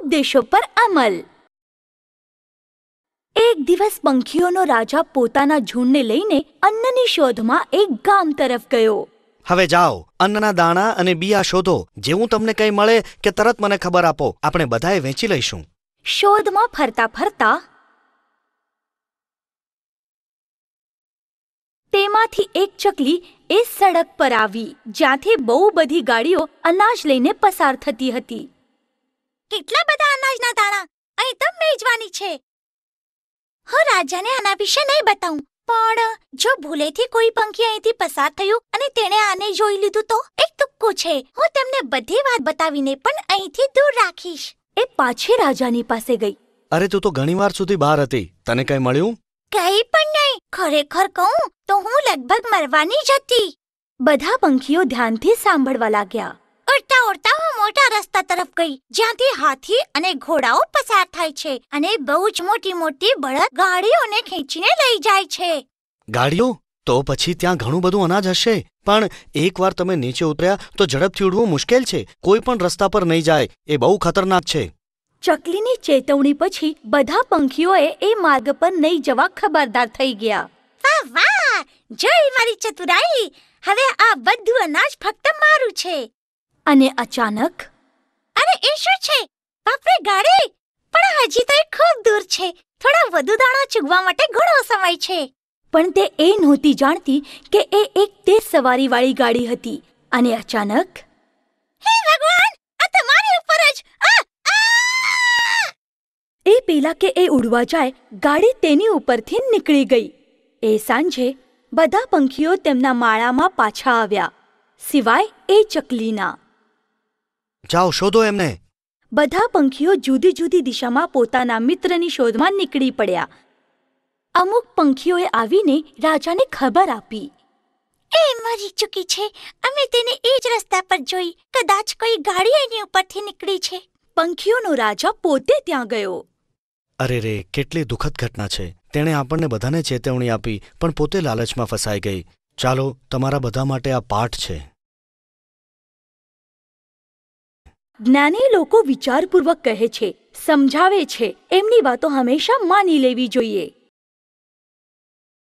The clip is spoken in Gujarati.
ઉપદેશો પર અમલ। એક દિવસ પંખીઓનો રાજા પોતાના ઝુંડને લઈને અન્નની શોધમાં એક ગામ તરફ ગયો। હવે જાઓ, અન્નના દાણા અને બિયા શોધો। જેવું તમને કંઈ મળે કે તરત મને ખબર આપો, આપણે બધાએ વેચી લઈશું। શોધમાં ફરતા ફરતા તેમાંથી એક ચકલી એ સડક પર આવી, જ્યાંથી બહુ બધી ગાડીઓ અનાજ લઈને પસાર થતી હતી। કેટલા બધા અનાજના દાણા અહીં તો મેજવાની છે। હું રાજાને આના વિશે નહીં બતાવું, પણ જો ભૂલેથી કોઈ પંખી અહીંથી પસાર થયું અને તેણે આને જોઈ લીધું તો એક તુક્કો છે, હું તેમને બધી વાત બતાવીને પણ અહીંથી દૂર રાખીશ। એ પાછી રાજાની પાસે ગઈ। અરે તું તો ઘણીવાર સુધી બહાર હતી, તને કંઈ મળ્યું? કંઈ પણ નહીં, ખરેખર કહું તો હું લગભગ મરવાની જ હતી। બધા પંખીઓ ધ્યાનથી સાંભળવા લાગ્યા। ઉડતા ઉડતા હું મોટા રસ્તા તરફ ગઈ, જ્યાંથી હાથી અને ઘોડાઓ પસાર થાય છે અને બહુ જ મોટી મોટી બળદ ગાડીઓને ખેંચીને લઈ જાય છે। ગાડીઓ? તો પછી ત્યાં ઘણું બધું અનાજ હશે, પણ એકવાર તમે નીચે ઉતર્યા તો ઝડપથી ઉડવું મુશ્કેલ છે। કોઈ પણ રસ્તા પર નહીં જાય, એ બહુ ખતરનાક છે। ચકલીની ચેતવણી પછી બધા પંખીઓએ એ માર્ગ પર નહીં જવા ખબરદાર થઈ ગયા। વાહ વાહ, જોઈ મારી ચતુરાઈ! હવે આ બધું અનાજ ફક્ત મારું છે। અને અચાનક અરે એ શું છે? બાપરે, ગાડી! પણ હજી તો એ ખૂબ દૂર છે, થોડા વધુ દાણા ચૂગવા માટે ઘણો સમય છે। પણ તે એ નહોતી જાણતી કે એ એક તેજ સવારીવાળી ગાડી હતી। અને અચાનક હે ભગવાન, આ તમારી ઉપર જ! એ પેલા કે એ ઉડવા જાય, ગાડી તેની ઉપરથી નીકળી ગઈ। એ સાંજે બધા પંખીઓ તેમના માળામાં પાછા આવ્યા, સિવાય એ ચકલીના। જાઓ, શોધો એમને। બધા પંખીઓ જુદી જુદી દિશામાં પોતાના મિત્રની શોધમાં નીકળી પડ્યા। અમુક પંખીઓએ આવીને રાજાને ખબર આપી। એ મરી ચૂકી છે, અમે તેને એ જ રસ્તા પર જોઈ, કદાચ કોઈ ગાડી એની ઉપરથી નીકળી છે। પંખીઓનો રાજા પોતે ત્યાં ગયો। અરે રે, કેટલી દુઃખદ ઘટના છે। તેણે આપણને બધાને ચેતવણી આપી, પણ પોતે લાલચમાં ફસાઈ ગઈ। ચાલો, તમારા બધા માટે આ પાઠ છે। જ્ઞાની લોકો વિચારપૂર્વક કહે છે, સમજાવે છે, એમની વાતો હંમેશા માની લેવી જોઈએ।